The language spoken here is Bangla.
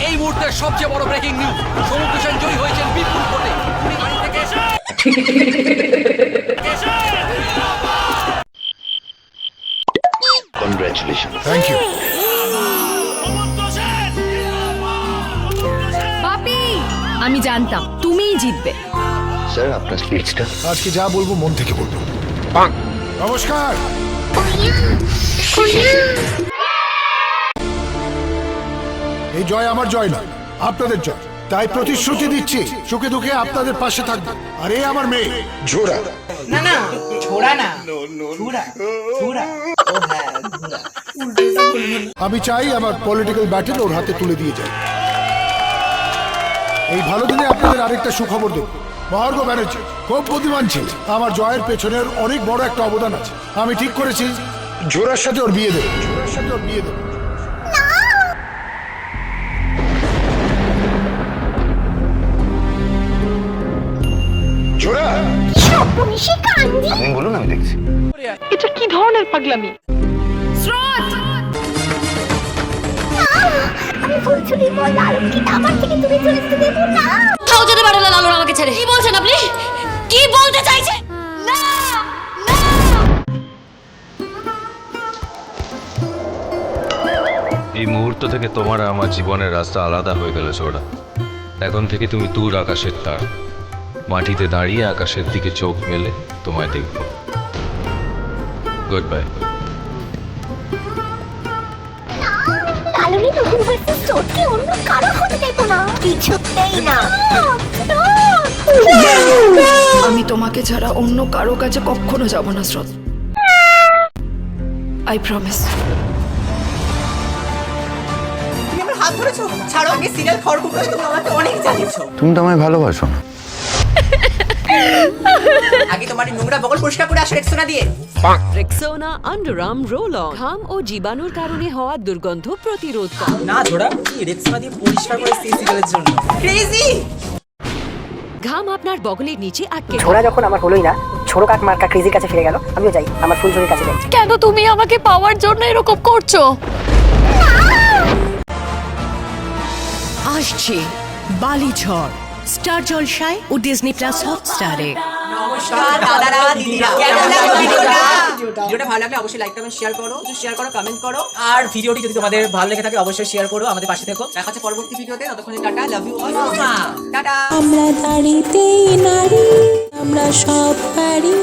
এই মুহূর্তের সবচেয়ে বড় ব্রেকিং নিউজ, সমুদ্র সেন জয়ী হয়েছেন বিপুল ভোটে। উনি বাড়ি থেকে Congratulations. Thank you. বাপি, আমি জানতাম তুমিই জিতবে। স্যার আপনার স্পিচটা। আজকে যা বলবো মন থেকে বলবো। নমস্কার। এই জয় আমার জয় না, আপনাদের জয়। তাই প্রতিশ্রুতি দিচ্ছি সুখে দুঃখে আপনাদের পাশে থাকবো। আর এই আমার মেয়ে জোড়া। না না, ছোড়া না, ছোড়া ছোড়া। ও হ্যাঁ, ছোড়া। আমি চাই আমার পলিটিক্যাল ব্যাটেল ওর হাতে তুলে দিয়ে যায়। এই ভালো দিনে আপনাদের আরেকটা সুখবর দেব। মহার্ঘ ব্যানার্জি খুব বুদ্ধিমান ছিল, আমার জয়ের পেছনের অনেক বড় একটা অবদান আছে। আমি ঠিক করেছি জোড়ার সাথে ওর বিয়ে দেবো। জোড়ার সাথে ওর বিয়ে দেবো। জোড়া আপনি বলুন আমি দেখছি। এটা কি ধরনের পাগলামি? স্রোত, আমি বলছি বল লালন কি আমার থেকে তুমি চলে যেতে দেবো না। তাও যেতে পারে না লালন আমাকে ছেড়ে। কি বলছেন আপনি? কি বলতে চাইছেন? না না, এই মুহূর্ত থেকে তোমার আর আমার জীবনের রাস্তা আলাদা হয়ে গেল ছোড়া। এখন থেকে তুমি দূর আকাশের তার, মাটিতে দাঁড়িয়ে আকাশের দিকে চোখ মেলে তোমায় দেখব। Good bye. লালনী নতুন হয়েছে, চোটকে অন্য কারো হতে দেবো না, কিছুতেই না। আমি তোমাকে ছাড়া অন্য কারো কাছে কখনো যাব না স্রোত। I promise. তুমি আমার হাত ধরেছো? ছাড়ো, আগে সিরিয়াল খড়কুটো করে তুমি আমাকে অনেক জ্বালিয়েছো। তুমি তো আমায় ভালোবাসো না। আগে তোমার এই নোংরা বগল পরিষ্কার করে আসো রেক্সোনা দিয়ে। রেক্সোনা আন্ডারআর্ম রোল অন ঘাম ও জীবাণুর কারণে হওয়া দুর্গন্ধ প্রতিরোধ করে। না ঝোড়া, এই রেক্সোনা দিয়ে পরিষ্কার করে সেই সিরিয়ালের জন্য। ক্রেজি। ঘাম আপনার বগলের নিচে আটকে ছোড়া যখন আমার হলোই না, ছোড়ো কাক মার্কা ক্রেজির কাছে ফিরে গেল, আমিও যাই আমার ফুলঝুরির কাছে যাই। কেন তুমি আমাকে পাওয়ার জন্য এরকম করছো? আসছে বালিঝড় স্টার জলসায় ও ডিজনি প্লাস হটস্টারে। নমস্কার দাদারা দিদিরা, কেমন লাগলো ভিডিওটা? ভিডিওটা ভালো লাগলে অবশ্যই লাইক কমেন্ট শেয়ার করো, কমেন্ট করো। আর ভিডিওটি যদি তোমাদের ভালো লেগে থাকে অবশ্যই শেয়ার করো, আমাদের পাশে থেকো। দেখা হচ্ছে পরবর্তী ভিডিওতে, ততক্ষণে tata, love you all. Tata. আমরা দাঁড়িতেই নারী, আমরা সব পারি।